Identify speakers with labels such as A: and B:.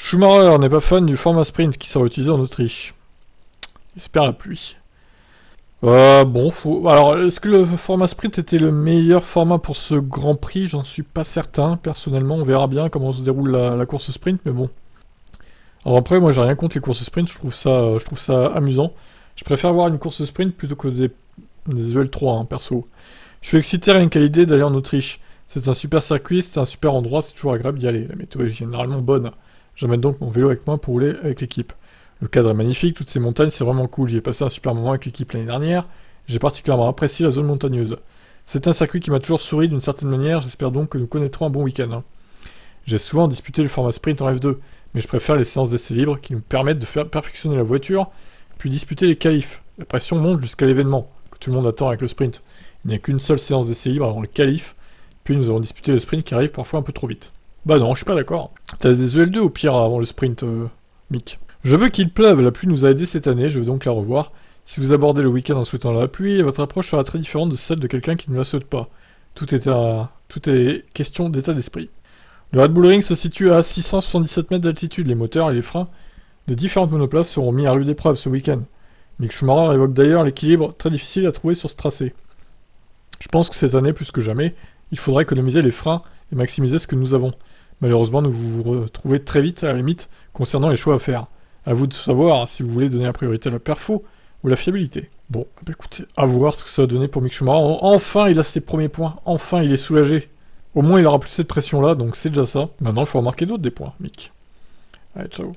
A: Schumacher n'est pas fan du format sprint qui sera utilisé en Autriche. Espère la pluie. Bon, alors, est-ce que le format sprint était le meilleur format pour ce Grand Prix? J'en suis pas certain, personnellement. On verra bien comment se déroule la course sprint, mais bon. Alors après, moi, j'ai rien contre les courses sprint. Je trouve ça amusant. Je préfère voir une course sprint plutôt que des EL3, hein, perso. Je suis excité rien qu'à l'idée d'aller en Autriche. C'est un super circuit, c'est un super endroit, c'est toujours agréable d'y aller. La météo est généralement bonne. J'emmène donc mon vélo avec moi pour rouler avec l'équipe. Le cadre est magnifique, toutes ces montagnes, c'est vraiment cool. J'y ai passé un super moment avec l'équipe l'année dernière. J'ai particulièrement apprécié la zone montagneuse. C'est un circuit qui m'a toujours souri d'une certaine manière, j'espère donc que nous connaîtrons un bon week-end. Hein. J'ai souvent disputé le format sprint en F2, mais je préfère les séances d'essais libres qui nous permettent de faire perfectionner la voiture, puis disputer les qualifs. La pression monte jusqu'à l'événement, que tout le monde attend avec le sprint. Il n'y a qu'une seule séance d'essais libres avant le qualif, puis nous avons disputé le sprint qui arrive parfois un peu trop vite. Bah non, je suis pas d'accord. T'as des EL2 au pire avant le sprint, Mick. Je veux qu'il pleuve, la pluie nous a aidés cette année, je veux donc la revoir. Si vous abordez le week-end en souhaitant la pluie, votre approche sera très différente de celle de quelqu'un qui ne la souhaite pas. Tout est question d'état d'esprit. Le Red Bull Ring se situe à 677 mètres d'altitude. Les moteurs et les freins de différentes monoplaces seront mis à rude épreuve ce week-end. Mick Schumacher évoque d'ailleurs l'équilibre très difficile à trouver sur ce tracé. Je pense que cette année, plus que jamais, il faudra économiser les freins et maximiser ce que nous avons. Malheureusement, nous vous retrouvez très vite à la limite concernant les choix à faire. À vous de savoir si vous voulez donner la priorité à la perfo ou la fiabilité. Bon, bah écoutez, à voir ce que ça va donner pour Mick Schumacher. Enfin, il a ses premiers points. Enfin, il est soulagé. Au moins, il aura plus cette pression-là, donc c'est déjà ça. Maintenant, il faut remarquer d'autres des points, Mick. Allez, ciao.